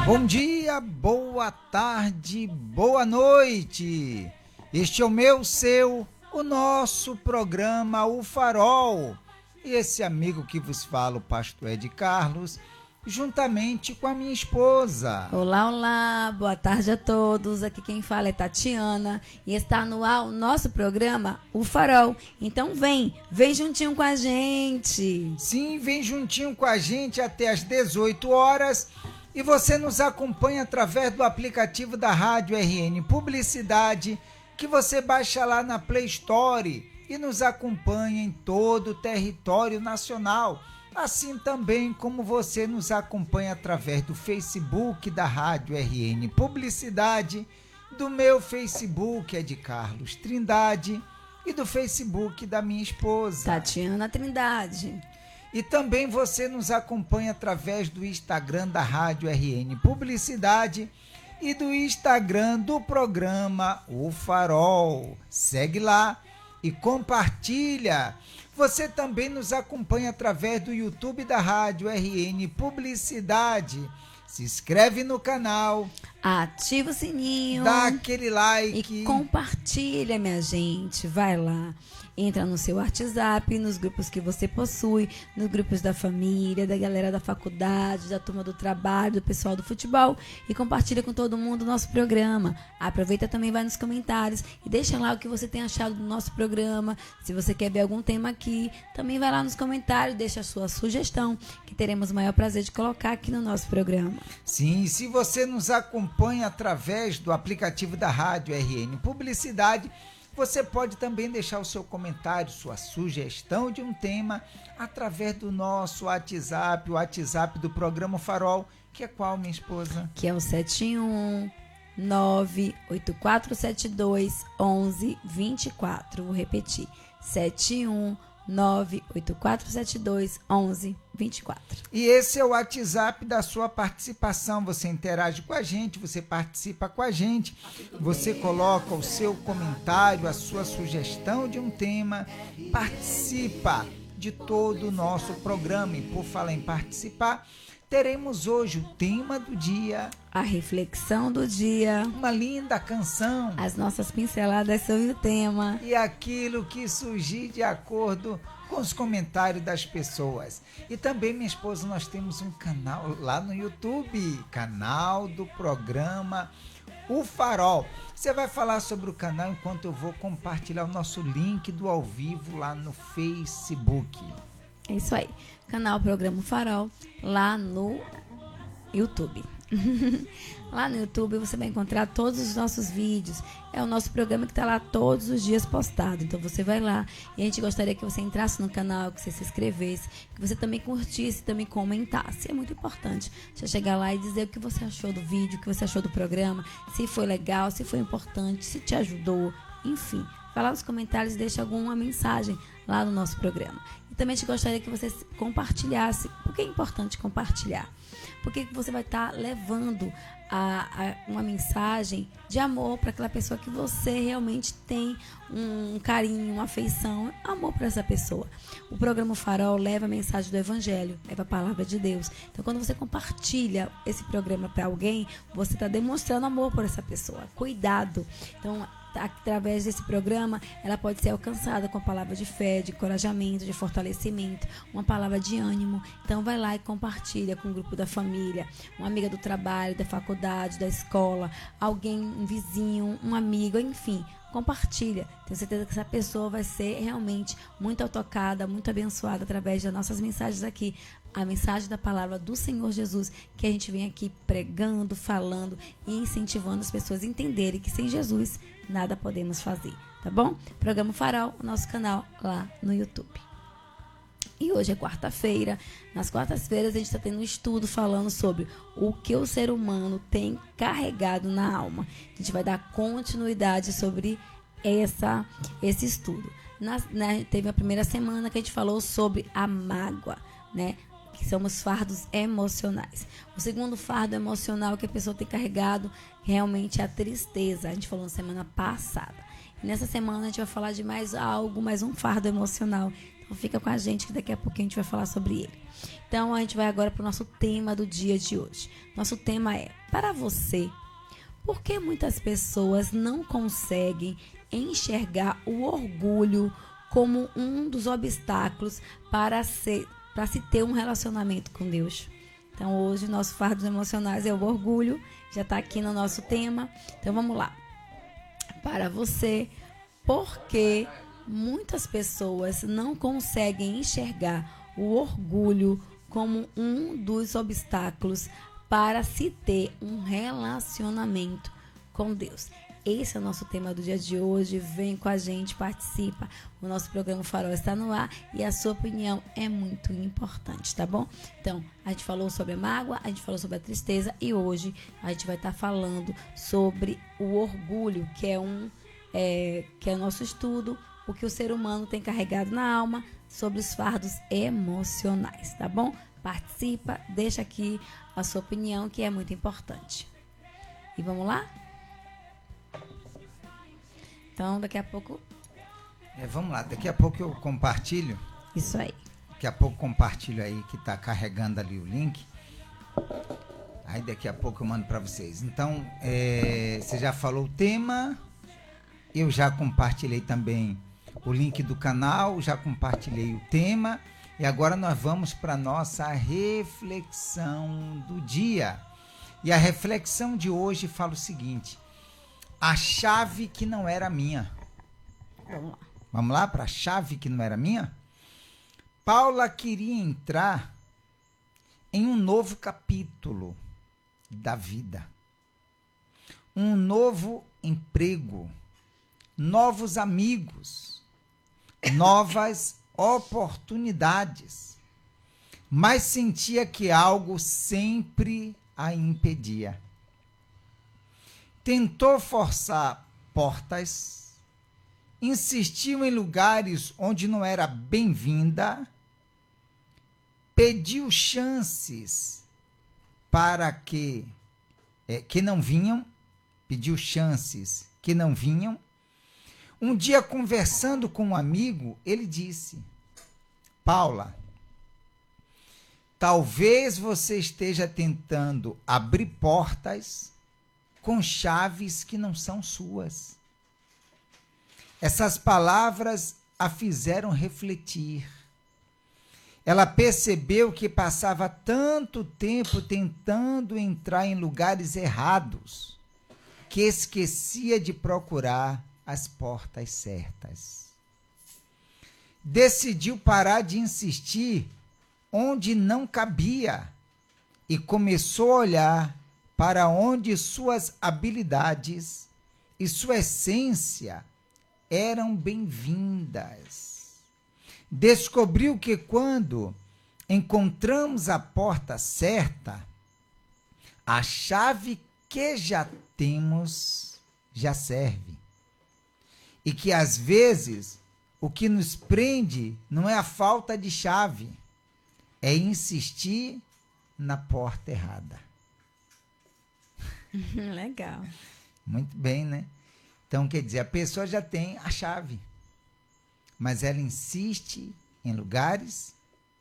Bom dia, boa tarde, boa noite. Este é o meu, seu, o nosso programa O Farol. E esse amigo que vos fala, o pastor Ed Carlos, juntamente com a minha esposa. Olá, olá, boa tarde a todos. Aqui quem fala é Tatiana e está no ar o nosso programa O Farol. Então vem juntinho com a gente. Sim, vem juntinho com a gente até às 18 horas. E você nos acompanha através do aplicativo da Rádio RN Publicidade, que você baixa lá na Play Store e nos acompanha em todo o território nacional. Assim também como você nos acompanha através do Facebook da Rádio RN Publicidade, do meu Facebook é de Carlos Trindade e do Facebook da minha esposa, Tatiana Trindade. E também você nos acompanha através do Instagram da Rádio RN Publicidade e do Instagram do programa O Farol. Segue lá e compartilha. Você também nos acompanha através do YouTube da Rádio RN Publicidade. Se inscreve no canal, ativa o sininho, dá aquele like e compartilha, minha gente. Vai lá. Entra no seu WhatsApp, nos grupos que você possui, nos grupos da família, da galera da faculdade, da turma do trabalho, do pessoal do futebol e compartilha com todo mundo o nosso programa. Aproveita também, vai nos comentários e deixa lá o que você tem achado do nosso programa. Se você quer ver algum tema aqui, também vai lá nos comentários, deixa a sua sugestão, que teremos o maior prazer de colocar aqui no nosso programa. Sim, se você nos acompanha através do aplicativo da Rádio RN Publicidade, você pode também deixar o seu comentário, sua sugestão de um tema através do nosso WhatsApp, o WhatsApp do programa Farol, que é qual, minha esposa? Que é o 71984721124. Vou repetir, 71984721124. E esse é o WhatsApp da sua participação. Você interage com a gente, você participa com a gente, você coloca o seu comentário, a sua sugestão de um tema, participa de todo o nosso programa. E por falar em participar, teremos hoje o tema do dia, a reflexão do dia, uma linda canção, as nossas pinceladas sobre o tema e aquilo que surgir de acordo com os comentários das pessoas. E também, minha esposa, nós temos um canal lá no YouTube, canal do programa O Farol. Você vai falar sobre o canal enquanto eu vou compartilhar o nosso link do ao vivo lá no Facebook. É isso aí, canal Programa Farol lá no YouTube. Lá no YouTube você vai encontrar todos os nossos vídeos. É o nosso programa que está lá todos os dias postado. Então você vai lá e a gente gostaria que você entrasse no canal, que você se inscrevesse, que você também curtisse, também comentasse. É muito importante você chegar lá e dizer o que você achou do vídeo, o que você achou do programa, se foi legal, se foi importante, se te ajudou, enfim. Vai lá nos comentários e deixa alguma mensagem lá no nosso programa. E também te gostaria que você compartilhasse. Por que é importante compartilhar? Porque você vai estar levando uma mensagem de amor para aquela pessoa que você realmente tem um carinho, uma afeição, amor para essa pessoa. O programa Farol leva a mensagem do Evangelho, leva a palavra de Deus. Então, quando você compartilha esse programa para alguém, você está demonstrando amor por essa pessoa. Cuidado. Então, através desse programa, ela pode ser alcançada com a palavra de fé, de encorajamento, de fortalecimento, uma palavra de ânimo. Então vai lá e compartilha com o grupo da família, uma amiga do trabalho, da faculdade, da escola, alguém, um vizinho, um amigo, enfim. Compartilha. Tenho certeza que essa pessoa vai ser realmente muito tocada, muito abençoada através das nossas mensagens aqui. A mensagem da palavra do Senhor Jesus, que a gente vem aqui pregando, falando e incentivando as pessoas a entenderem que sem Jesus nada podemos fazer, tá bom? Programa Farol, o nosso canal lá no YouTube. E hoje é quarta-feira. Nas quartas-feiras a gente está tendo um estudo falando sobre o que o ser humano tem carregado na alma. A gente vai dar continuidade sobre esse estudo. Teve a primeira semana que a gente falou sobre a mágoa, né? Que são os fardos emocionais. O segundo fardo emocional que a pessoa tem carregado realmente é a tristeza. A gente falou na semana passada. E nessa semana a gente vai falar de mais algo, mais um fardo emocional. Então fica com a gente que daqui a pouco a gente vai falar sobre ele. Então a gente vai agora para o nosso tema do dia de hoje. Nosso tema é: para você, por que muitas pessoas não conseguem enxergar o orgulho como um dos obstáculos para se ter um relacionamento com Deus? Então hoje nosso fardo emocionais é o orgulho, já está aqui no nosso tema. Então vamos lá. Para você, por que muitas pessoas não conseguem enxergar o orgulho como um dos obstáculos para se ter um relacionamento com Deus? Esse é o nosso tema do dia de hoje. Vem com a gente, participa. O nosso programa Farol está no ar e a sua opinião é muito importante, tá bom? Então, a gente falou sobre a mágoa, a gente falou sobre a tristeza e hoje a gente vai estar falando sobre o orgulho, que é o nosso estudo, o que o ser humano tem carregado na alma sobre os fardos emocionais, tá bom? Participa, deixa aqui a sua opinião, que é muito importante. E vamos lá? Então, daqui a pouco... vamos lá, daqui a pouco eu compartilho. Isso aí. Daqui a pouco compartilho aí, que está carregando ali o link. Aí daqui a pouco eu mando para vocês. Então, você já falou o tema. Eu já compartilhei também o link do canal, já compartilhei o tema. E agora nós vamos para a nossa reflexão do dia. E a reflexão de hoje fala o seguinte: a chave que não era minha. Vamos lá. Vamos lá para a chave que não era minha? Paula queria entrar em um novo capítulo da vida. Um novo emprego, novos amigos, novas oportunidades. Mas sentia que algo sempre a impedia. Tentou forçar portas, insistiu em lugares onde não era bem-vinda, pediu chances para que não vinham, pediu chances que não vinham. Um dia, conversando com um amigo, ele disse: Paula, talvez você esteja tentando abrir portas com chaves que não são suas. Essas palavras a fizeram refletir. Ela percebeu que passava tanto tempo tentando entrar em lugares errados, que esquecia de procurar as portas certas. Decidiu parar de insistir onde não cabia e começou a olhar para onde suas habilidades e sua essência eram bem-vindas. Descobriu que quando encontramos a porta certa, a chave que já temos já serve. E que às vezes o que nos prende não é a falta de chave, é insistir na porta errada. Legal. Muito bem, né? Então, quer dizer, a pessoa já tem a chave, mas ela insiste em lugares,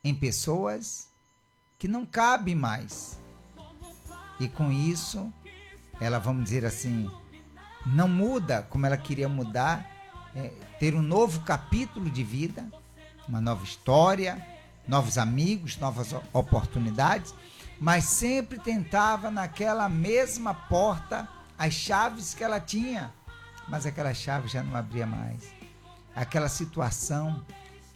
em pessoas que não cabe mais. E com isso, ela, vamos dizer assim, não muda como ela queria mudar, ter um novo capítulo de vida, uma nova história, novos amigos, novas oportunidades, mas sempre tentava naquela mesma porta as chaves que ela tinha, mas aquela chave já não abria mais. Aquela situação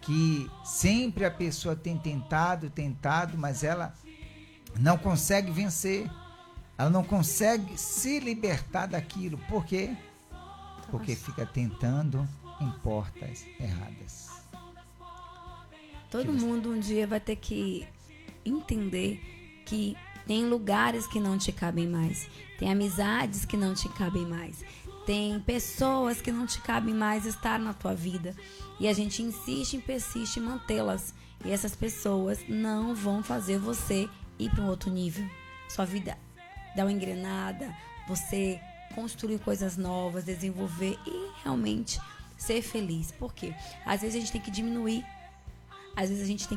que sempre a pessoa tem tentado, mas ela não consegue vencer, ela não consegue se libertar daquilo. Por quê? Porque fica tentando em portas erradas. Todo mundo um dia vai ter que entender que tem lugares que não te cabem mais, tem amizades que não te cabem mais, tem pessoas que não te cabem mais estar na tua vida, e a gente insiste e persiste em mantê-las, e essas pessoas não vão fazer você ir para um outro nível. Sua vida dá uma engrenada, você construir coisas novas, desenvolver e realmente ser feliz. Por quê? Às vezes a gente tem que diminuir Às vezes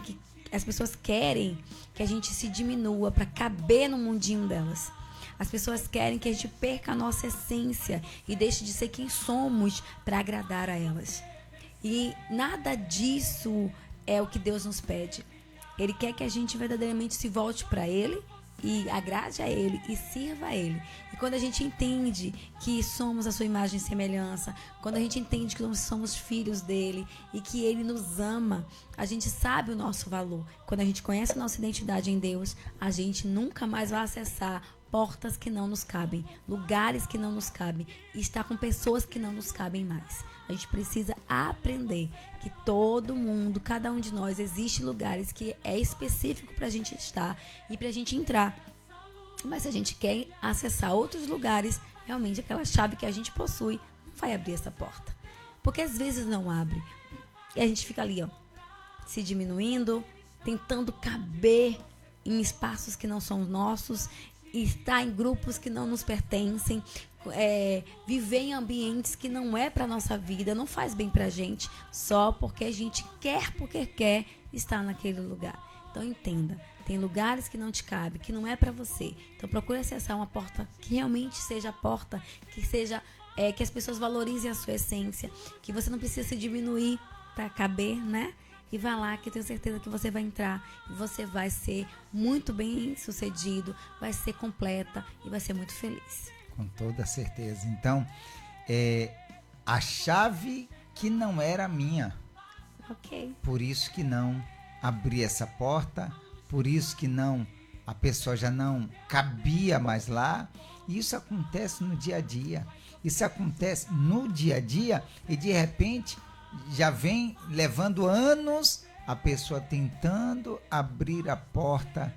as pessoas querem que a gente se diminua para caber no mundinho delas. As pessoas querem que a gente perca a nossa essência e deixe de ser quem somos para agradar a elas. E nada disso é o que Deus nos pede. Ele quer que a gente verdadeiramente se volte para Ele e agrade a Ele e sirva a Ele. E quando a gente entende que somos a sua imagem e semelhança, quando a gente entende que nós somos filhos dele e que Ele nos ama, a gente sabe o nosso valor. Quando a gente conhece a nossa identidade em Deus, a gente nunca mais vai acessar portas que não nos cabem, lugares que não nos cabem, e estar com pessoas que não nos cabem mais. A gente precisa aprender que todo mundo, cada um de nós, existe lugares que é específico para a gente estar e para a gente entrar. Mas se a gente quer acessar outros lugares, realmente aquela chave que a gente possui não vai abrir essa porta. Porque às vezes não abre. E a gente fica ali, ó, se diminuindo, tentando caber em espaços que não são nossos, estar em grupos que não nos pertencem, viver em ambientes que não é para nossa vida, não faz bem pra gente, só porque a gente quer, porque quer estar naquele lugar. Então entenda, tem lugares que não te cabe, que não é para você. Então procure acessar uma porta que realmente seja a porta, que seja que as pessoas valorizem a sua essência, que você não precisa se diminuir para caber, né? E vai lá, que eu tenho certeza que você vai entrar e você vai ser muito bem sucedido, vai ser completa e vai ser muito feliz. Com toda certeza. Então, a chave que não era minha. Ok. Por isso que não abri essa porta, por isso que não, a pessoa já não cabia mais lá. E isso acontece no dia a dia. Isso acontece no dia a dia e de repente já vem levando anos a pessoa tentando abrir a porta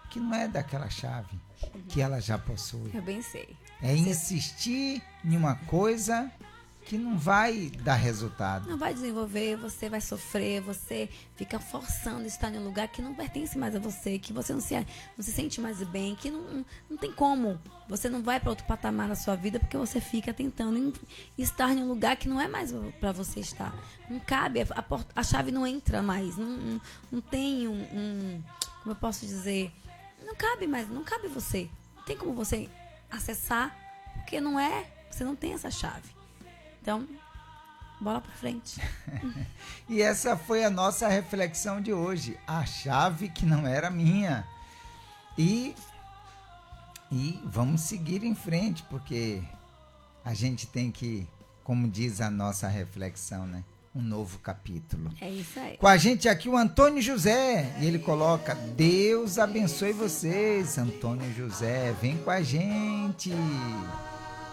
que não é daquela chave que ela já possui. Eu bem sei. É insistir em uma coisa que não vai dar resultado. Não vai desenvolver, você vai sofrer, você fica forçando estar em um lugar que não pertence mais a você, que você não se sente mais bem, que não tem como. Você não vai para outro patamar na sua vida porque você fica tentando estar em um lugar que não é mais para você estar. Não cabe, a chave não entra mais, não tem como eu posso dizer, não cabe mais, não cabe você. Não tem como você acessar, porque você não tem essa chave. Então, bola pra frente. E essa foi a nossa reflexão de hoje. A chave que não era minha. E vamos seguir em frente, porque a gente tem que, como diz a nossa reflexão, né? Um novo capítulo. É isso aí. Com a gente aqui o Antônio José. E ele coloca: Deus abençoe vocês, Antônio José. Vem com a gente.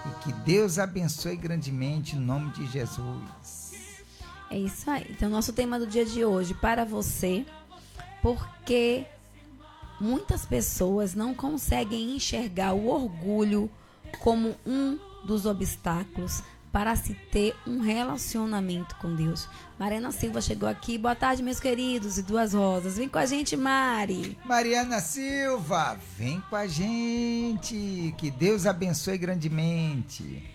E que Deus abençoe grandemente, em nome de Jesus. É isso aí. Então, nosso tema do dia de hoje, para você, porque muitas pessoas não conseguem enxergar o orgulho como um dos obstáculos para se ter um relacionamento com Deus. Mariana Silva chegou aqui. Boa tarde, meus queridos e duas rosas. Vem com a gente, Mari. Mariana Silva, vem com a gente. Que Deus abençoe grandemente.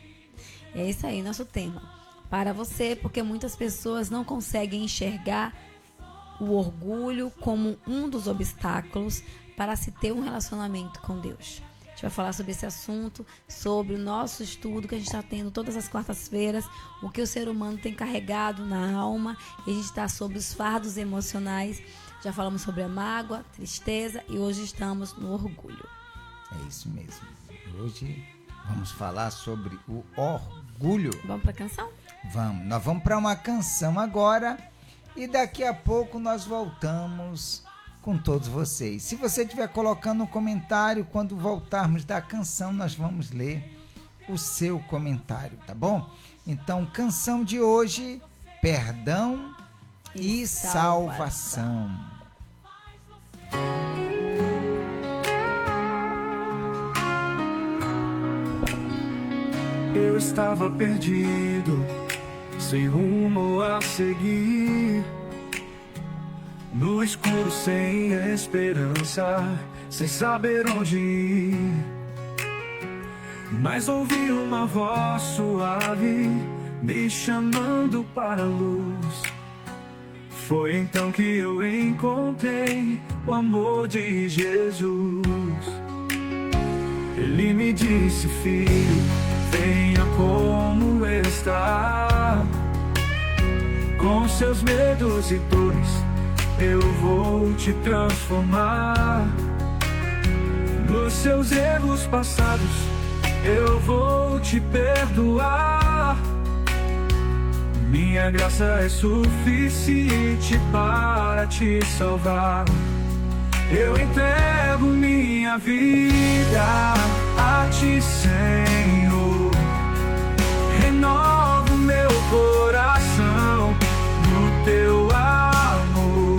É isso aí, nosso tema. Para você, porque muitas pessoas não conseguem enxergar o orgulho como um dos obstáculos para se ter um relacionamento com Deus. A gente vai falar sobre esse assunto, sobre o nosso estudo que a gente está tendo todas as quartas-feiras, o que o ser humano tem carregado na alma, e a gente está sobre os fardos emocionais. Já falamos sobre a mágoa, tristeza, e hoje estamos no orgulho. É isso mesmo. Hoje vamos falar sobre o orgulho. Vamos para a canção? Vamos. Nós vamos para uma canção agora e daqui a pouco nós voltamos com todos vocês. Se você estiver colocando um comentário, quando voltarmos da canção, nós vamos ler o seu comentário, tá bom? Então, canção de hoje, Perdão e Salvação. Eu estava perdido, sem rumo a seguir, no escuro sem esperança, sem saber onde ir. Mas ouvi uma voz suave me chamando para a luz. Foi então que eu encontrei o amor de Jesus. Ele me disse: filho, venha como está. Com seus medos e dores eu vou te transformar. Nos seus erros passados eu vou te perdoar. Minha graça é suficiente para te salvar. Eu entrego minha vida a ti, Senhor. Renovo meu coração no teu amor.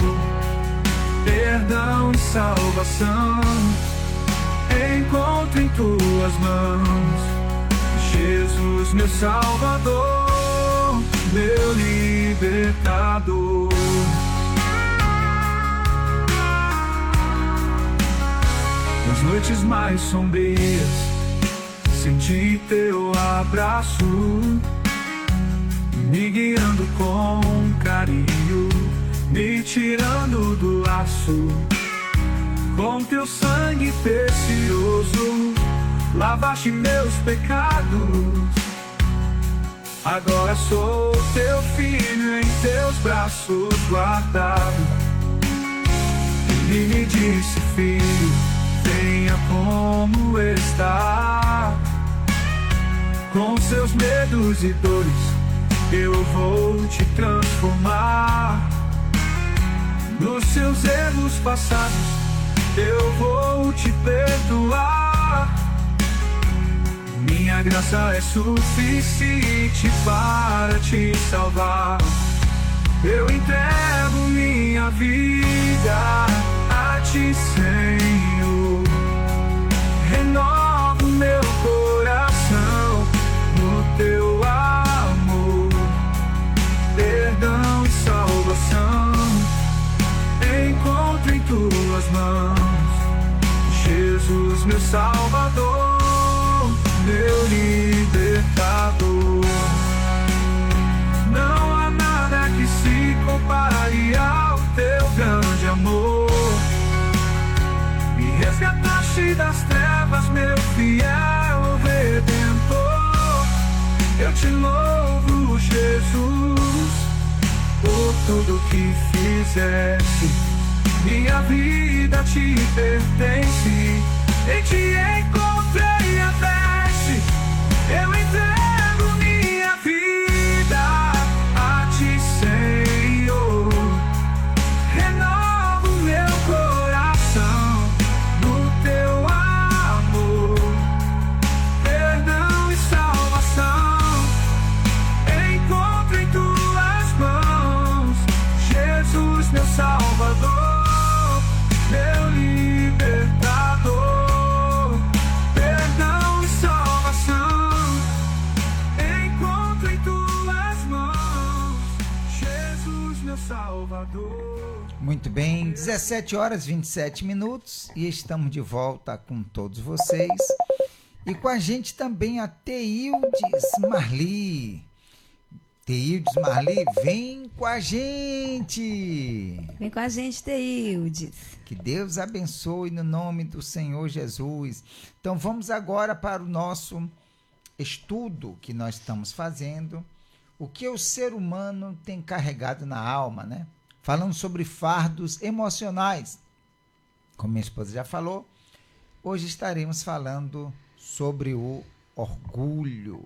Perdão e salvação encontro em tuas mãos. Jesus, meu Salvador, meu libertador. Nas noites mais sombrias senti teu abraço, me guiando com carinho, me tirando do laço. Com teu sangue precioso lavaste meus pecados. Agora sou teu filho, em teus braços guardado. Ele me disse: filho, venha como está. Com seus medos e dores eu vou te transformar. Nos seus erros passados eu vou te perdoar. Minha graça é suficiente para te salvar. Eu entrego minha vida a ti, Senhor. Renovo meu coração no teu amor. Perdão e salvação encontro em tuas mãos. Jesus, meu Salvador, meu libertador. Não há nada que se compare ao teu grande amor. Me resgataste das trevas, meu fiel Redentor. Eu te louvo, Jesus, por tudo que fizeste. Minha vida te pertence, em ti encontrei a veste. Eu entrego minha vida a ti, Senhor. Renovo meu coração no teu amor. Perdão e salvação encontro em tuas mãos. Jesus, meu Salvador, meu libertador. Perdão e salvação encontro em tuas mãos. Jesus, meu Salvador. Muito bem, 17 horas 27 minutos e estamos de volta com todos vocês. E com a gente também a Teildes Marli. Teildes Marli, vem com a gente! Vem com a gente, Teildes. Que Deus abençoe no nome do Senhor Jesus. Então vamos agora para o nosso estudo que nós estamos fazendo. O que o ser humano tem carregado na alma, né? Falando sobre fardos emocionais. Como minha esposa já falou, hoje estaremos falando sobre o orgulho.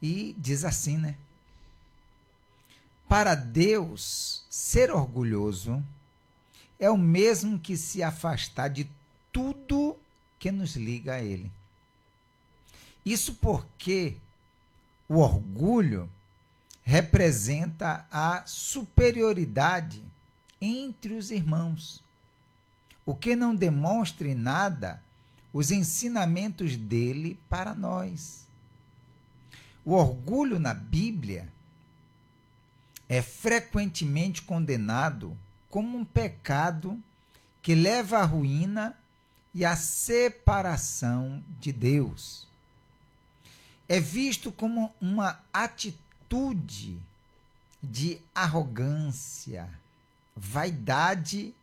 E diz assim, né? Para Deus, ser orgulhoso é o mesmo que se afastar de tudo que nos liga a Ele. Isso porque o orgulho representa a superioridade entre os irmãos, o que não demonstra em nada os ensinamentos dele para nós. O orgulho na Bíblia é frequentemente condenado como um pecado que leva à ruína e à separação de Deus. É visto como uma atitude de arrogância, vaidade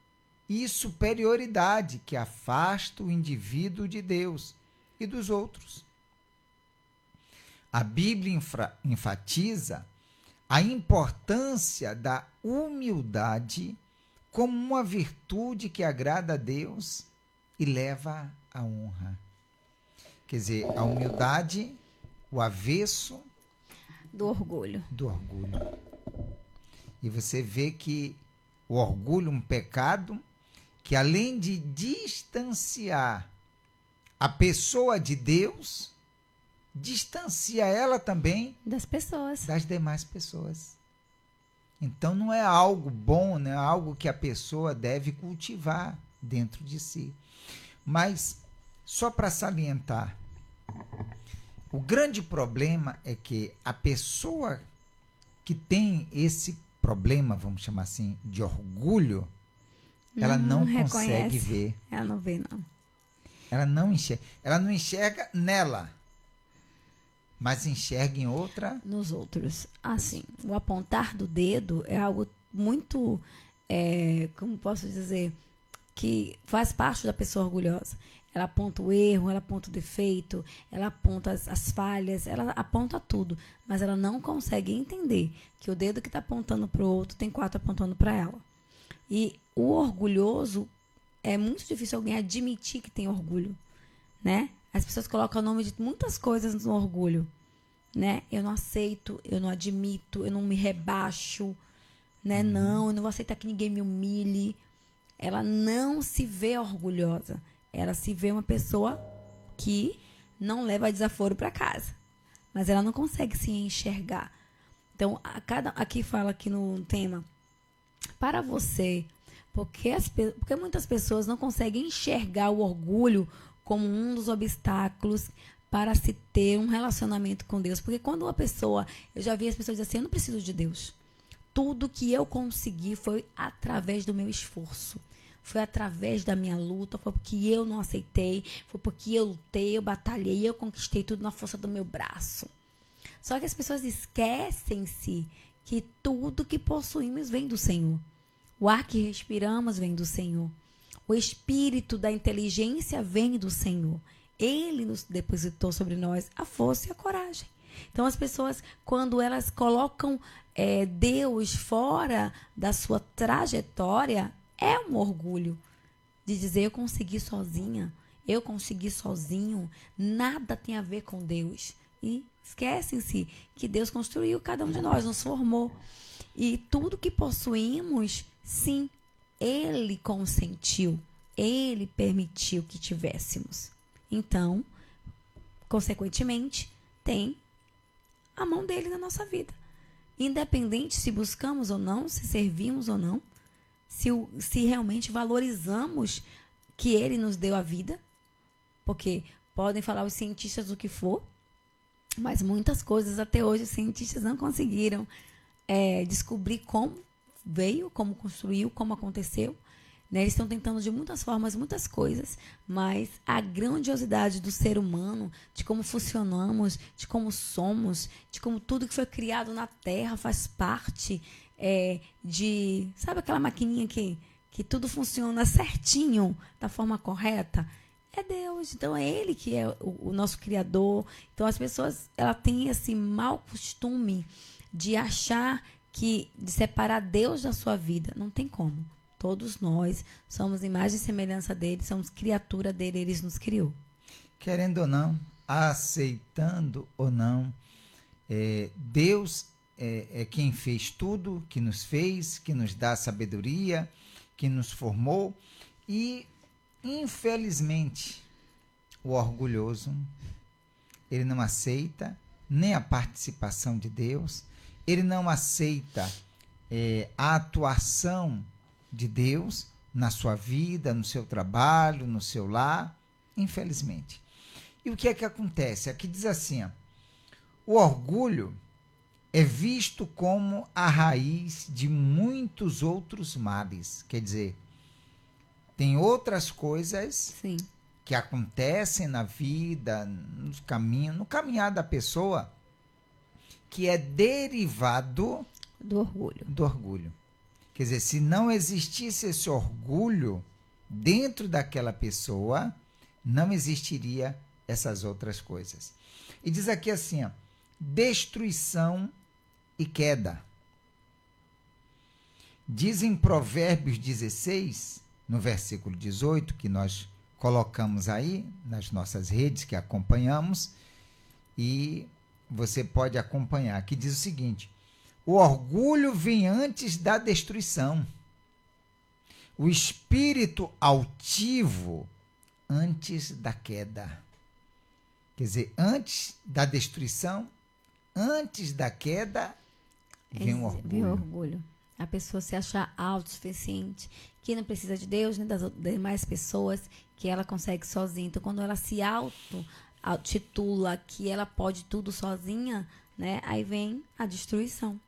e superioridade que afasta o indivíduo de Deus e dos outros. A Bíblia enfatiza a importância da humildade como uma virtude que agrada a Deus e leva à honra. Quer dizer, a humildade, o avesso do orgulho. E você vê que o orgulho é um pecado que, além de distanciar a pessoa de Deus, distancia ela também das pessoas, das demais pessoas. Então não é algo bom, não é algo que a pessoa deve cultivar dentro de si. Mas, só para salientar, o grande problema é que a pessoa que tem esse problema, vamos chamar assim, de orgulho, ela não consegue ver. Ela não vê, não. Ela não enxerga. Ela não enxerga nela, mas enxerga em outra. Nos outros. Assim, o apontar do dedo é algo muito, como posso dizer, que faz parte da pessoa orgulhosa. Ela aponta o erro, ela aponta o defeito, ela aponta as falhas, ela aponta tudo. Mas ela não consegue entender que o dedo que está apontando para o outro tem 4 apontando para ela. E o orgulhoso, é muito difícil alguém admitir que tem orgulho, né? As pessoas colocam o nome de muitas coisas no orgulho, né? Eu não aceito, eu não admito, eu não me rebaixo, né? Não, eu não vou aceitar que ninguém me humilhe. Ela não se vê orgulhosa. Ela se vê uma pessoa que não leva desaforo para casa. Mas ela não consegue se enxergar. Então, aqui fala aqui no tema, para você, porque muitas pessoas não conseguem enxergar o orgulho como um dos obstáculos para se ter um relacionamento com Deus. Porque quando uma pessoa, eu já vi as pessoas dizer assim, eu não preciso de Deus. Tudo que eu consegui foi através do meu esforço. Foi através da minha luta, foi porque eu não aceitei, foi porque eu lutei, eu batalhei, eu conquistei tudo na força do meu braço. Só que as pessoas esquecem-se que tudo que possuímos vem do Senhor. O ar que respiramos vem do Senhor. O espírito da inteligência vem do Senhor. Ele nos depositou sobre nós a força e a coragem. Então, as pessoas, quando elas colocam Deus fora da sua trajetória, é um orgulho de dizer eu consegui sozinha, eu consegui sozinho, nada tem a ver com Deus. E esquecem-se que Deus construiu cada um de nós, nos formou. E tudo que possuímos, sim, Ele consentiu, Ele permitiu que tivéssemos. Então, consequentemente, tem a mão dele na nossa vida. Independente se buscamos ou não, se servimos ou não, se realmente valorizamos que ele nos deu a vida, porque podem falar os cientistas o que for, mas muitas coisas até hoje os cientistas não conseguiram descobrir como veio, como construiu, como aconteceu. Né? Eles estão tentando de muitas formas, muitas coisas, mas a grandiosidade do ser humano, de como funcionamos, de como somos, de como tudo que foi criado na Terra faz parte sabe aquela maquininha que tudo funciona certinho, da forma correta? É Deus, então é Ele que é o nosso Criador. Então as pessoas, elas têm esse mau costume de achar de separar Deus da sua vida. Não tem como. Todos nós somos imagem e semelhança dele, somos criatura dele, ele nos criou. Querendo ou não, aceitando ou não, Deus é quem fez tudo, que nos fez, que nos dá sabedoria, que nos formou. E, infelizmente, o orgulhoso, ele não aceita nem a participação de Deus, ele não aceita a atuação de Deus na sua vida, no seu trabalho, no seu lar, infelizmente. E o que é que acontece? Aqui diz assim, o orgulho é visto como a raiz de muitos outros males. Quer dizer, tem outras coisas Sim. que acontecem na vida, no caminhar da pessoa, que é derivado Do orgulho. Do orgulho. Quer dizer, se não existisse esse orgulho dentro daquela pessoa, não existiria essas outras coisas. E diz aqui assim, ó, destruição e queda. Diz em Provérbios 16, no versículo 18, que nós colocamos aí nas nossas redes que acompanhamos, e você pode acompanhar, que diz o seguinte: o orgulho vem antes da destruição, o espírito altivo antes da queda. Quer dizer, antes da destruição, antes da queda, vem o orgulho. Vem o orgulho. A pessoa se achar autossuficiente, que não precisa de Deus, nem das demais pessoas, que ela consegue sozinha. Então, quando ela se auto-titula que ela pode tudo sozinha, né, aí vem a destruição.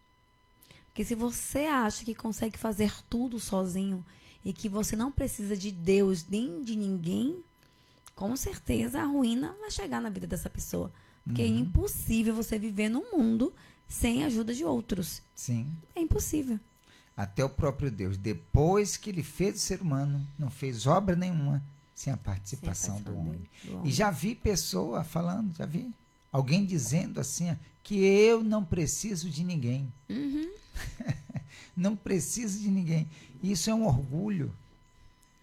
Porque se você acha que consegue fazer tudo sozinho e que você não precisa de Deus nem de ninguém, com certeza a ruína vai chegar na vida dessa pessoa. Porque é impossível você viver num mundo sem a ajuda de outros. Sim. É impossível. Até o próprio Deus, depois que ele fez o ser humano, não fez obra nenhuma sem a participação do homem. E já vi pessoa falando, já vi alguém dizendo assim, ó, que eu não preciso de ninguém. Não preciso de ninguém. Isso é um orgulho.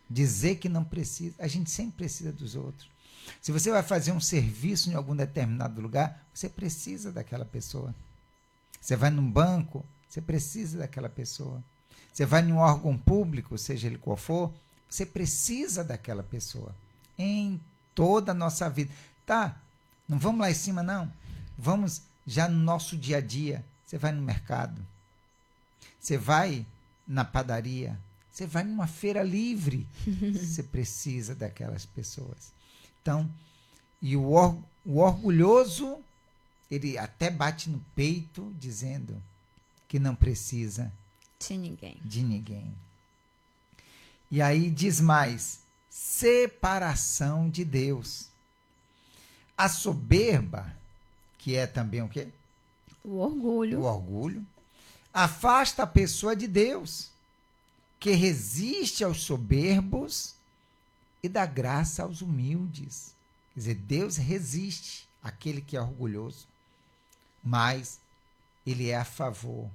Dizer que não precisa. A gente sempre precisa dos outros. Se você vai fazer um serviço em algum determinado lugar, você precisa daquela pessoa. Você vai num banco, você precisa daquela pessoa. Você vai em um órgão público, seja ele qual for, você precisa daquela pessoa. Em toda a nossa vida. Tá, não vamos lá em cima, não. Vamos já no nosso dia a dia. Você vai no mercado. Você vai na padaria. Você vai numa feira livre. Você precisa daquelas pessoas. Então, e o orgulhoso, ele até bate no peito dizendo que não precisa de ninguém. E aí diz mais, separação de Deus. A soberba, que é também o quê? O orgulho. O orgulho. Afasta a pessoa de Deus, que resiste aos soberbos e dá graça aos humildes. Quer dizer, Deus resiste àquele que é orgulhoso, mas ele é a favor.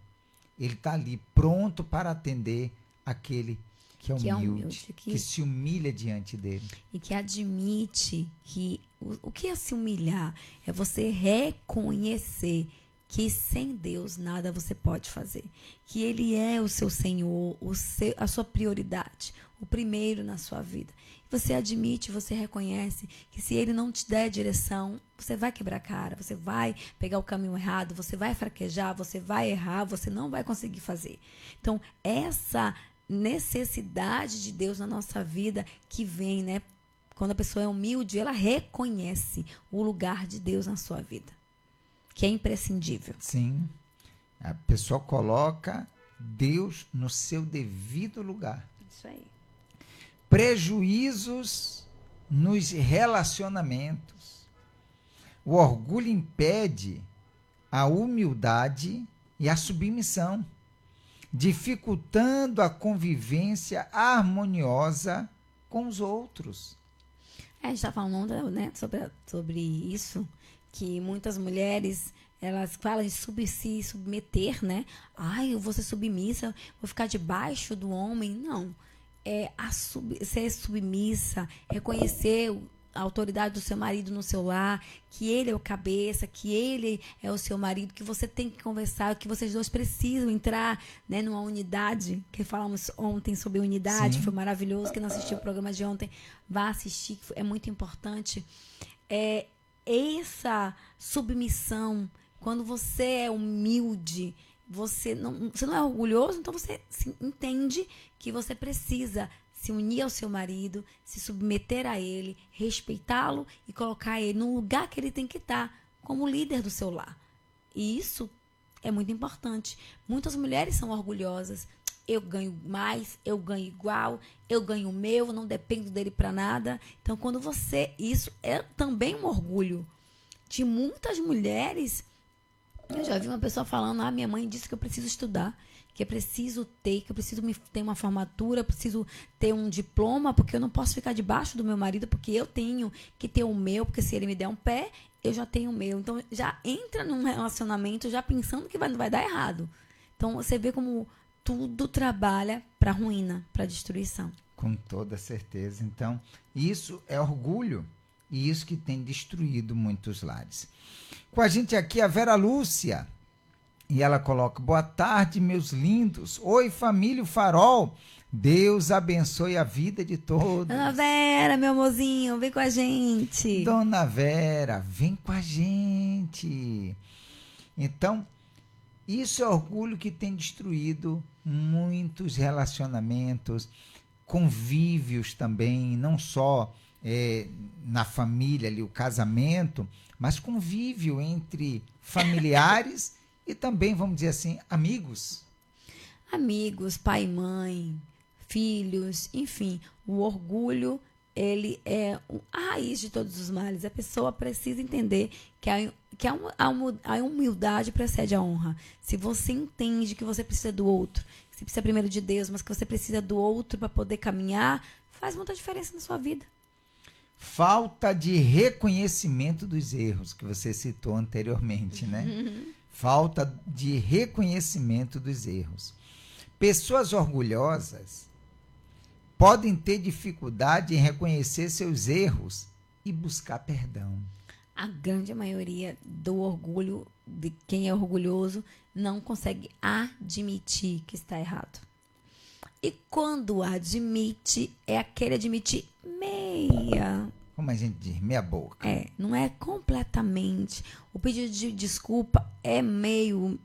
Ele está ali pronto para atender aquele que é humilde, que se humilha diante dele. E que admite que o que é se humilhar? É você reconhecer que sem Deus nada você pode fazer. Que Ele é o seu Senhor, a sua prioridade, o primeiro na sua vida. Você admite, você reconhece que se Ele não te der direção, você vai quebrar a cara, você vai pegar o caminho errado, você vai fraquejar, você vai errar, você não vai conseguir fazer. Então, essa necessidade de Deus na nossa vida que vem, né? Quando a pessoa é humilde, ela reconhece o lugar de Deus na sua vida, que é imprescindível. Sim. A pessoa coloca Deus no seu devido lugar. Isso aí. Prejuízos nos relacionamentos. O orgulho impede a humildade e a submissão, dificultando a convivência harmoniosa com os outros. A gente está falando, né, sobre isso, que muitas mulheres, elas falam de se submeter, né? Ai, eu vou ser submissa, vou ficar debaixo do homem. Não. Ser submissa, reconhecer a autoridade do seu marido no seu lar, que ele é o cabeça, que ele é o seu marido, que você tem que conversar, que vocês dois precisam entrar, né, numa unidade, que falamos ontem sobre unidade. Sim. Foi maravilhoso. Quem não assistiu o programa de ontem, vá assistir, que é muito importante. Essa submissão, quando você é humilde, você não é orgulhoso, então você entende que você precisa se unir ao seu marido, se submeter a ele, respeitá-lo e colocar ele no lugar que ele tem que estar, como líder do seu lar. E isso é muito importante. Muitas mulheres são orgulhosas. Eu ganho mais, eu ganho igual, eu ganho o meu, não dependo dele para nada. Então, quando isso é também um orgulho de muitas mulheres Eu já vi uma pessoa falando, minha mãe disse que eu preciso estudar, que eu preciso ter uma formatura, eu preciso ter um diploma, porque eu não posso ficar debaixo do meu marido, porque eu tenho que ter o meu, porque se ele me der um pé, eu já tenho o meu. Então, já entra num relacionamento já pensando que vai dar errado. Então, você vê como tudo trabalha para ruína, para destruição. Com toda certeza. Então, isso é orgulho e isso que tem destruído muitos lares. Com a gente aqui a Vera Lúcia. E ela coloca: boa tarde, meus lindos. Oi, família Farol. Deus abençoe a vida de todos. Dona Vera, meu amorzinho, vem com a gente. Dona Vera, vem com a gente. Então, isso é orgulho que tem destruído muitos relacionamentos, convívios também, não só na família ali, o casamento, mas convívio entre familiares e também, vamos dizer assim, amigos. Amigos, pai e mãe, filhos, enfim, o orgulho, ele é a raiz de todos os males. A pessoa precisa entender que a humildade precede a honra. Se você entende que você precisa do outro, que você precisa primeiro de Deus, mas que você precisa do outro para poder caminhar, faz muita diferença na sua vida. Falta de reconhecimento dos erros, que você citou anteriormente, né? Falta de reconhecimento dos erros. Pessoas orgulhosas podem ter dificuldade em reconhecer seus erros e buscar perdão. A grande maioria do orgulho, de quem é orgulhoso, não consegue admitir que está errado. E quando admite, é aquele admitir meia. Como a gente diz, meia boca. Não é completamente. O pedido de desculpa é meio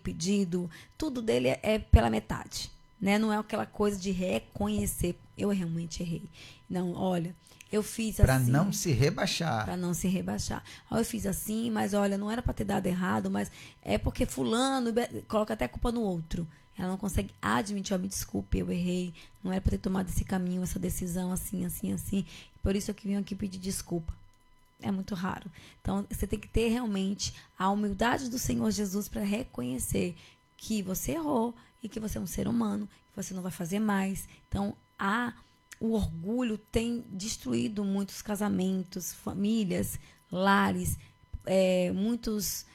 pedido. Tudo dele é pela metade, né? Não é aquela coisa de reconhecer. Eu realmente errei. Não, olha, eu fiz assim. Para não se rebaixar. Para não se rebaixar. Eu fiz assim, mas olha, não era para ter dado errado, mas é porque fulano coloca até a culpa no outro. Ela não consegue admitir, me desculpe, eu errei, não era para ter tomado esse caminho, essa decisão, assim, assim, assim. Por isso eu que vim aqui pedir desculpa. É muito raro. Então, você tem que ter realmente a humildade do Senhor Jesus para reconhecer que você errou e que você é um ser humano, que você não vai fazer mais. Então, o orgulho tem destruído muitos casamentos, famílias, lares, muitos...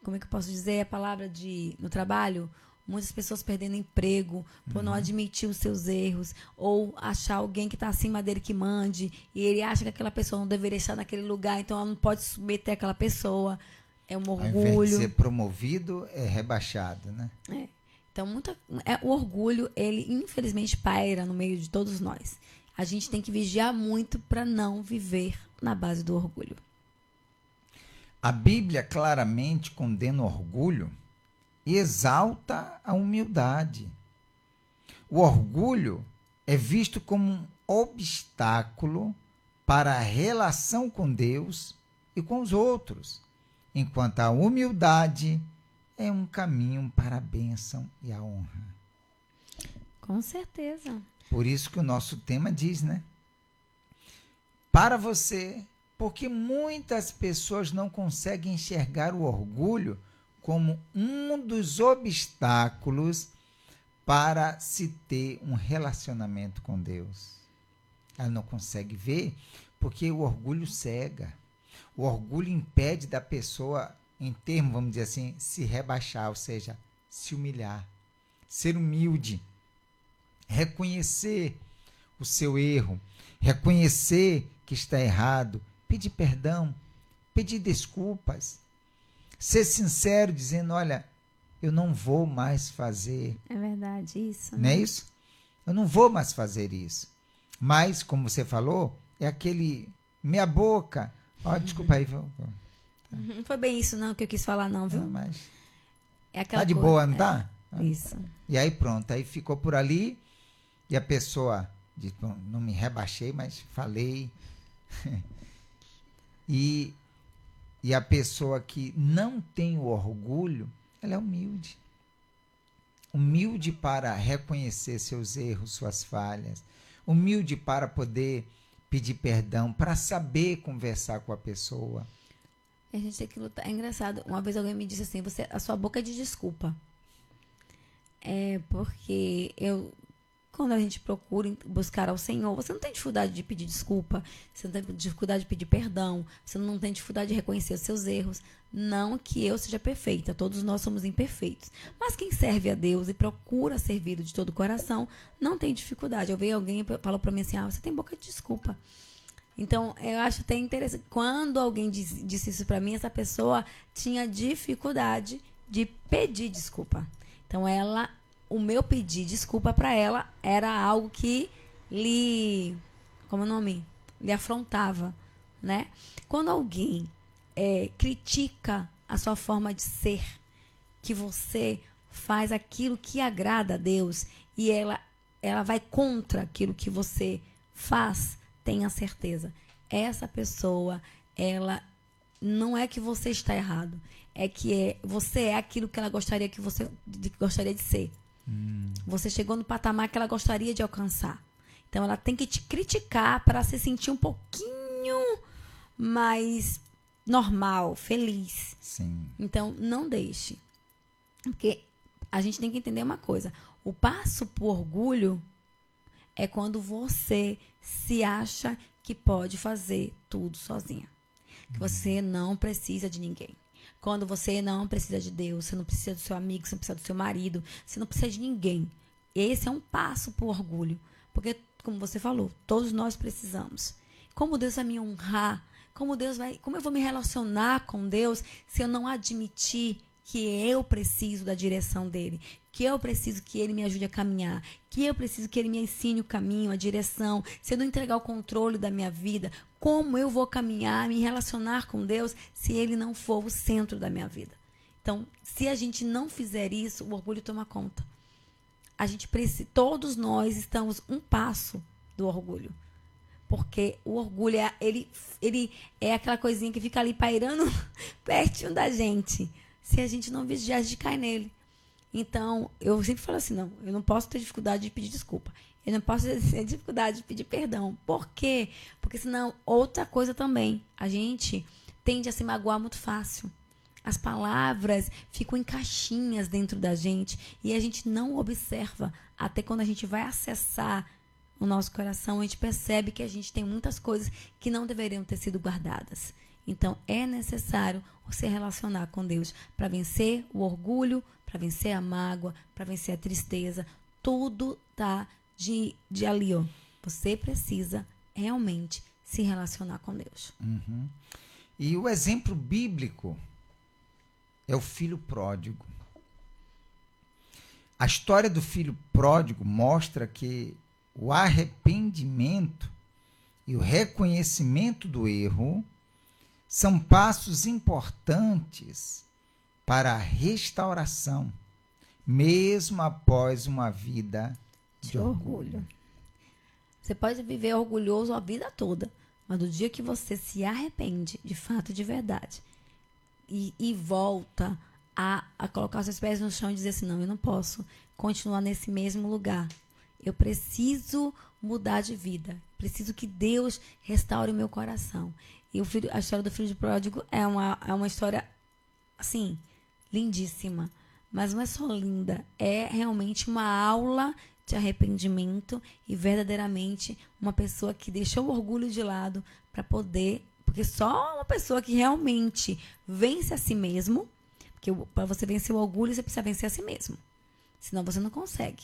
como é que eu posso dizer a palavra no trabalho? Muitas pessoas perdendo emprego por não admitir os seus erros, ou achar alguém que está acima dele que mande, e ele acha que aquela pessoa não deveria estar naquele lugar, então ela não pode submeter aquela pessoa. É um orgulho. Ao invés de ser promovido, é rebaixado, né? Então, o orgulho, ele infelizmente paira no meio de todos nós. A gente tem que vigiar muito para não viver na base do orgulho. A Bíblia claramente condena o orgulho e exalta a humildade. O orgulho é visto como um obstáculo para a relação com Deus e com os outros, enquanto a humildade é um caminho para a bênção e a honra. Com certeza. Por isso que o nosso tema diz, né? Para você, porque muitas pessoas não conseguem enxergar o orgulho como um dos obstáculos para se ter um relacionamento com Deus. Ela não consegue ver porque o orgulho cega. O orgulho impede da pessoa, em termos, vamos dizer assim, se rebaixar, ou seja, se humilhar, ser humilde, reconhecer o seu erro, reconhecer que está errado, pedir perdão, pedir desculpas, ser sincero, dizendo, olha, eu não vou mais fazer. É verdade, isso. Não é isso? Eu não vou mais fazer isso. Mas, como você falou, é aquele meia boca. Ó, desculpa aí. Não foi bem isso não que eu quis falar não, viu? Não, mas é aquela tá de coisa, boa, não tá? Isso. E aí pronto, aí ficou por ali e a pessoa diz, não me rebaixei, mas falei. E a pessoa que não tem o orgulho, ela é humilde. Humilde para reconhecer seus erros, suas falhas. Humilde para poder pedir perdão, para saber conversar com a pessoa. A gente tem que lutar. É engraçado. Uma vez alguém me disse assim, a sua boca é de desculpa. É porque quando a gente procura buscar ao Senhor, você não tem dificuldade de pedir desculpa, você não tem dificuldade de pedir perdão, você não tem dificuldade de reconhecer os seus erros. Não que eu seja perfeita, todos nós somos imperfeitos. Mas quem serve a Deus e procura servi-lo de todo o coração, não tem dificuldade. Eu vejo alguém e falou para mim assim, você tem boca de desculpa. Então, eu acho até interessante. Quando alguém disse isso para mim, essa pessoa tinha dificuldade de pedir desculpa. Então, o meu pedir desculpa para ela era algo que lhe afrontava, né? Quando alguém critica a sua forma de ser, que você faz aquilo que agrada a Deus e ela vai contra aquilo que você faz, tenha certeza, essa pessoa, ela não é que você está errado, é que você é aquilo que ela gostaria gostaria de ser. Você chegou no patamar que ela gostaria de alcançar. Então ela tem que te criticar para se sentir um pouquinho mais normal, feliz. Sim. Então não deixe. Porque a gente tem que entender uma coisa. O passo pro orgulho é quando você se acha que pode fazer tudo sozinha. Que você não precisa de ninguém. Quando você não precisa de Deus, você não precisa do seu amigo, você não precisa do seu marido, você não precisa de ninguém. Esse é um passo pro orgulho. Porque, como você falou, todos nós precisamos. Como Deus vai me honrar? Como eu vou me relacionar com Deus se eu não admitir que eu preciso da direção dele, que eu preciso que ele me ajude a caminhar, que eu preciso que ele me ensine o caminho, a direção. Se eu não entregar o controle da minha vida, como eu vou caminhar, me relacionar com Deus se ele não for o centro da minha vida? Então, se a gente não fizer isso, o orgulho toma conta. Todos nós estamos um passo do orgulho. Porque o orgulho ele é aquela coisinha que fica ali pairando pertinho da gente. Se a gente não vigiar, a gente cai nele. Então, eu sempre falo assim, eu não posso ter dificuldade de pedir desculpa. Eu não posso ter dificuldade de pedir perdão. Por quê? Porque senão, outra coisa também, a gente tende a se magoar muito fácil. As palavras ficam em caixinhas dentro da gente e a gente não observa. Até quando a gente vai acessar o nosso coração, a gente percebe que a gente tem muitas coisas que não deveriam ter sido guardadas. Então, é necessário se relacionar com Deus para vencer o orgulho, para vencer a mágoa, para vencer a tristeza. Tudo tá de ali, ó. Você precisa realmente se relacionar com Deus. Uhum. E o exemplo bíblico é o filho pródigo. A história do filho pródigo mostra que o arrependimento e o reconhecimento do erro são passos importantes para a restauração, mesmo após uma vida de orgulho. Você pode viver orgulhoso a vida toda, mas no dia que você se arrepende, de fato, de verdade, e volta a colocar seus pés no chão e dizer assim, não, eu não posso continuar nesse mesmo lugar. Eu preciso mudar de vida. Preciso que Deus restaure o meu coração. E a história do filho pródigo é uma história, assim, lindíssima. Mas não é só linda, é realmente uma aula de arrependimento e verdadeiramente uma pessoa que deixou o orgulho de lado para poder... Porque só uma pessoa que realmente vence a si mesmo, porque para você vencer o orgulho, você precisa vencer a si mesmo. Senão você não consegue.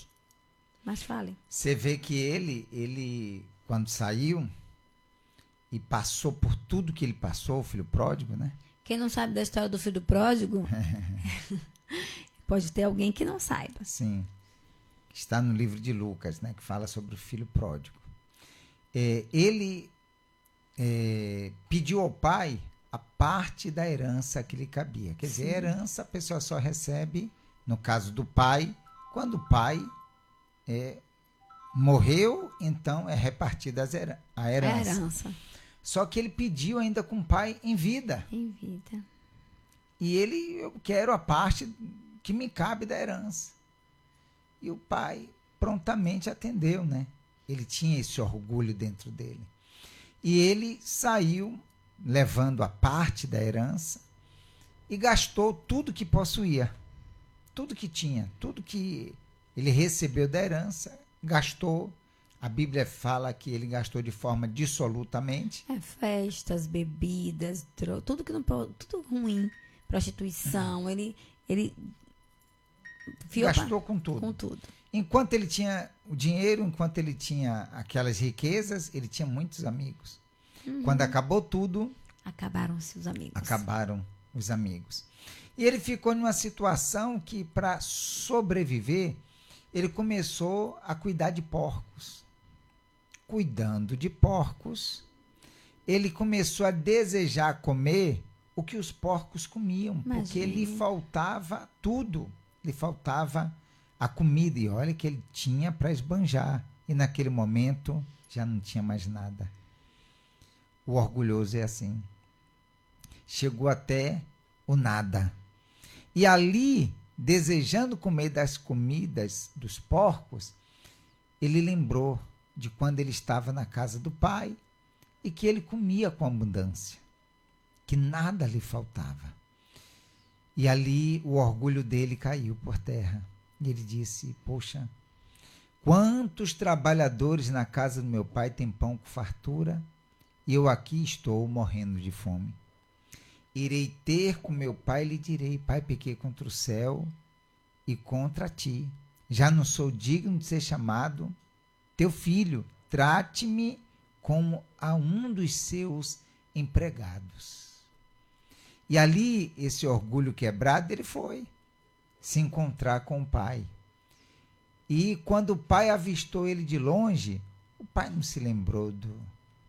Mas fale. Você vê que ele quando saiu e passou por tudo que ele passou, o filho pródigo, né? Quem não sabe da história do filho pródigo, pode ter alguém que não saiba. Sim. Está no livro de Lucas, né? Que fala sobre o filho pródigo. Ele pediu ao pai a parte da herança que lhe cabia. Quer dizer, a herança a pessoa só recebe, no caso do pai, quando o pai morreu, então é repartida a herança. Só que ele pediu ainda com o pai em vida. Em vida. E eu quero a parte que me cabe da herança. E o pai prontamente atendeu, né? Ele tinha esse orgulho dentro dele. E ele saiu levando a parte da herança e gastou tudo que possuía, tudo que tinha, tudo que ele recebeu da herança, gastou. A Bíblia fala que ele gastou de forma dissolutamente. Festas, bebidas, tudo que não pode, tudo ruim, prostituição, ele Gastou com tudo. Com tudo. Enquanto ele tinha o dinheiro, enquanto ele tinha aquelas riquezas, ele tinha muitos amigos. Quando acabou tudo, acabaram-se os amigos. Acabaram os amigos. E ele ficou numa situação que, para sobreviver, ele começou a cuidar de porcos. Cuidando de porcos, ele começou a desejar comer o que os porcos comiam, porque lhe faltava tudo. Lhe faltava a comida, e olha que ele tinha para esbanjar. E naquele momento já não tinha mais nada. O orgulhoso é assim. Chegou até o nada. E ali, desejando comer das comidas dos porcos, ele lembrou de quando ele estava na casa do pai e que ele comia com abundância, que nada lhe faltava. E ali o orgulho dele caiu por terra. E ele disse: poxa, quantos trabalhadores na casa do meu pai têm pão com fartura e eu aqui estou morrendo de fome. Irei ter com meu pai e lhe direi: pai, pequei contra o céu e contra ti. Já não sou digno de ser chamado teu filho. Trate-me como a um dos seus empregados. E ali, esse orgulho quebrado, ele foi se encontrar com o pai. E quando o pai avistou ele de longe, o pai não se lembrou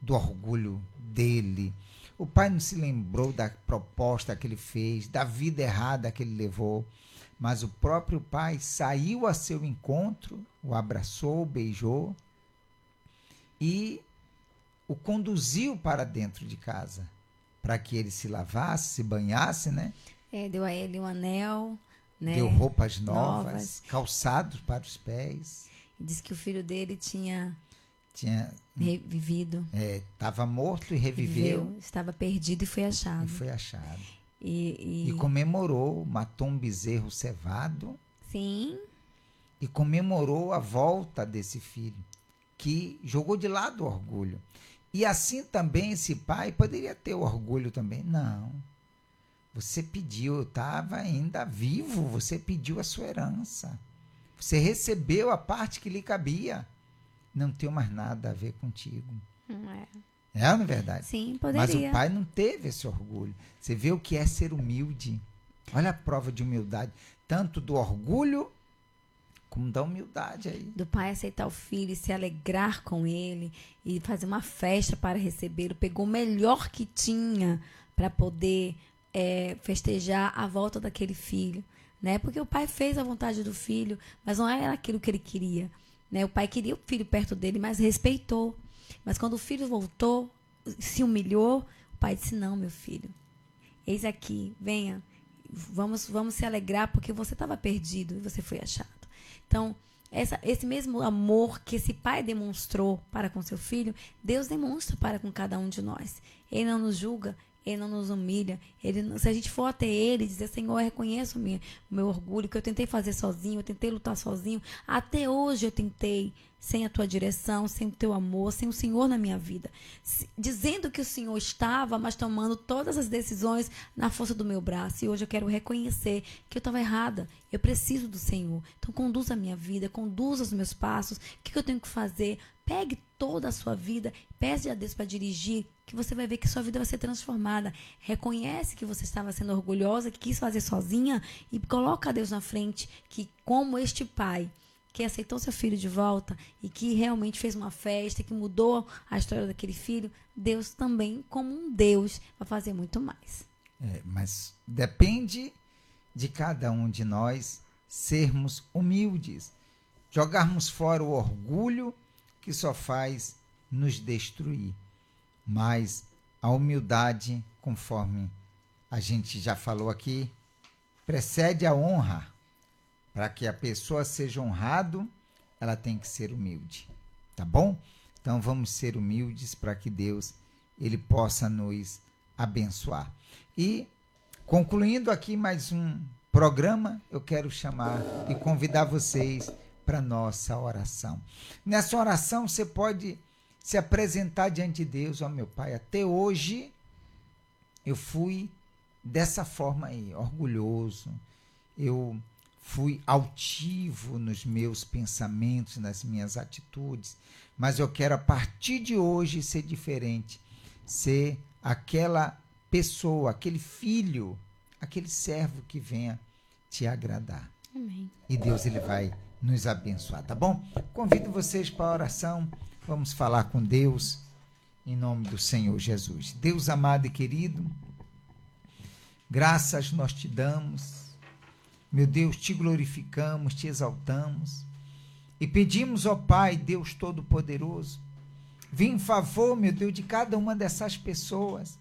do orgulho dele. O pai não se lembrou da proposta que ele fez, da vida errada que ele levou. Mas o próprio pai saiu a seu encontro, o abraçou, beijou e o conduziu para dentro de casa, para que ele se lavasse, se banhasse, né? Deu a ele um anel, né? Deu roupas novas, calçados para os pés. E disse que o filho dele tinha revivido. Estava morto e reviveu. Estava perdido e foi achado. E comemorou, matou um bezerro cevado. Sim. E comemorou a volta desse filho, que jogou de lado o orgulho. E assim também esse pai poderia ter orgulho também. Não. Você pediu, eu estava ainda vivo, você pediu a sua herança. Você recebeu a parte que lhe cabia. Não tenho mais nada a ver contigo. É ou não é verdade? Sim, poderia. Mas o pai não teve esse orgulho. Você vê o que é ser humilde. Olha a prova de humildade. Tanto do orgulho como da humildade aí. Do pai aceitar o filho e se alegrar com ele e fazer uma festa para recebê-lo. Pegou o melhor que tinha para poder festejar a volta daquele filho, né? Porque o pai fez a vontade do filho, mas não era aquilo que ele queria, né? O pai queria o filho perto dele, mas respeitou. Mas quando o filho voltou, se humilhou, o pai disse: não, meu filho, eis aqui, venha, vamos se alegrar porque você estava perdido e você foi achado. Então, esse mesmo amor que esse pai demonstrou para com seu filho, Deus demonstra para com cada um de nós. Ele não nos julga, ele não nos humilha. Se a gente for até ele e dizer: Senhor, eu reconheço o meu orgulho, que eu tentei fazer sozinho, eu tentei lutar sozinho, até hoje eu tentei, sem a tua direção, sem o teu amor, sem o Senhor na minha vida. Dizendo que o Senhor estava, mas tomando todas as decisões na força do meu braço. E hoje eu quero reconhecer que eu estava errada. Eu preciso do Senhor. Então conduza a minha vida, conduza os meus passos. O que eu tenho que fazer? Pegue toda a sua vida, peça a Deus para dirigir, que você vai ver que sua vida vai ser transformada. Reconhece que você estava sendo orgulhosa, que quis fazer sozinha, e coloca a Deus na frente, que como este pai que aceitou seu filho de volta e que realmente fez uma festa, que mudou a história daquele filho, Deus também, como um Deus, vai fazer muito mais. Mas depende de cada um de nós sermos humildes, jogarmos fora o orgulho que só faz nos destruir. Mas a humildade, conforme a gente já falou aqui, precede a honra. Para que a pessoa seja honrado, ela tem que ser humilde, tá bom? Então vamos ser humildes para que Deus ele possa nos abençoar. E, concluindo aqui mais um programa, eu quero chamar e convidar vocês para a nossa oração. Nessa oração você pode se apresentar diante de Deus. Ó meu Pai, até hoje eu fui dessa forma aí, orgulhoso, eu fui altivo nos meus pensamentos, nas minhas atitudes, mas eu quero a partir de hoje ser diferente, ser aquela pessoa, aquele filho, aquele servo que venha te agradar. Amém. E Deus, ele vai nos abençoar, tá bom? Convido vocês para a oração. Vamos falar com Deus em nome do Senhor Jesus. Deus amado e querido, graças nós te damos. Meu Deus, te glorificamos, te exaltamos e pedimos, ó Pai, Deus Todo-Poderoso, vem em favor, meu Deus, de cada uma dessas pessoas,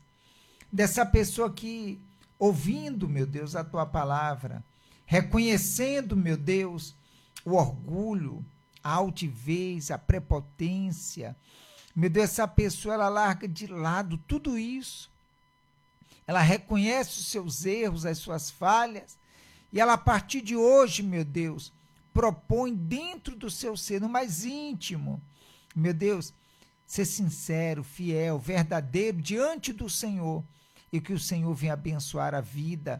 dessa pessoa que, ouvindo, meu Deus, a tua palavra, reconhecendo, meu Deus, o orgulho, a altivez, a prepotência, meu Deus, essa pessoa, ela larga de lado tudo isso, ela reconhece os seus erros, as suas falhas, e ela, a partir de hoje, meu Deus, propõe dentro do seu ser, no mais íntimo, meu Deus, ser sincero, fiel, verdadeiro diante do Senhor, e que o Senhor venha abençoar a vida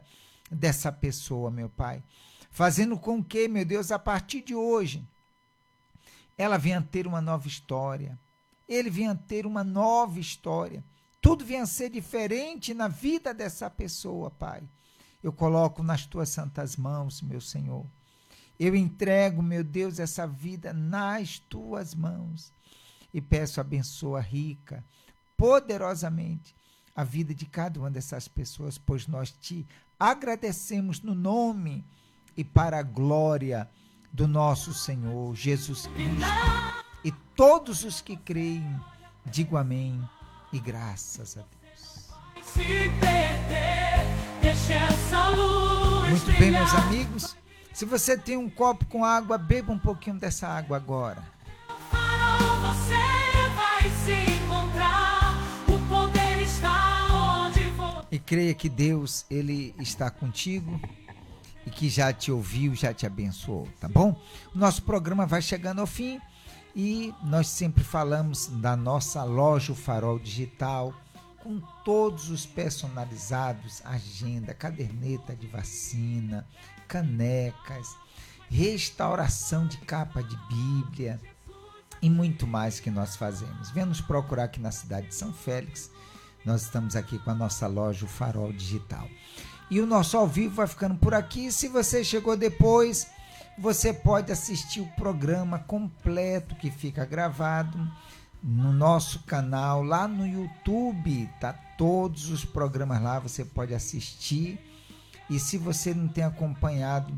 dessa pessoa, meu Pai, fazendo com que, meu Deus, a partir de hoje, ela venha ter uma nova história, ele venha ter uma nova história, tudo venha ser diferente na vida dessa pessoa, Pai. Eu coloco nas tuas santas mãos, meu Senhor. Eu entrego, meu Deus, essa vida nas tuas mãos. E peço, abençoa rica, poderosamente, a vida de cada uma dessas pessoas, pois nós te agradecemos no nome e para a glória do nosso Senhor Jesus Cristo. E todos os que creem, digo amém e graças a Deus. Muito bem, meus amigos, se você tem um copo com água, beba um pouquinho dessa água agora. E creia que Deus, ele está contigo e que já te ouviu, já te abençoou, tá bom? O nosso programa vai chegando ao fim e nós sempre falamos da nossa loja O Farol Digital, com todos os personalizados, agenda, caderneta de vacina, canecas, restauração de capa de Bíblia e muito mais que nós fazemos. Venha nos procurar aqui na cidade de São Félix. Nós estamos aqui com a nossa loja O Farol Digital. E o nosso ao vivo vai ficando por aqui. Se você chegou depois, você pode assistir o programa completo que fica gravado no nosso canal, lá no YouTube, tá? Todos os programas lá você pode assistir. E se você não tem acompanhado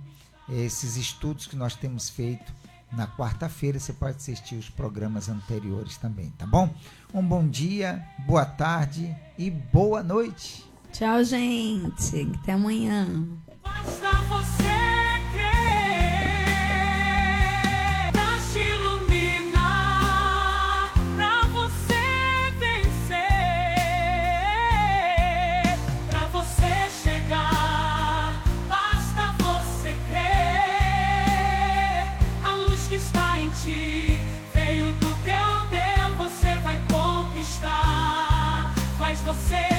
esses estudos que nós temos feito na quarta-feira, você pode assistir os programas anteriores também, tá bom? Um bom dia, boa tarde e boa noite. Tchau, gente. Até amanhã. Basta você crer, pra te iluminar, pra você vencer, pra você chegar. Basta você crer, a luz que está em ti veio do teu Deus, você vai conquistar. Faz você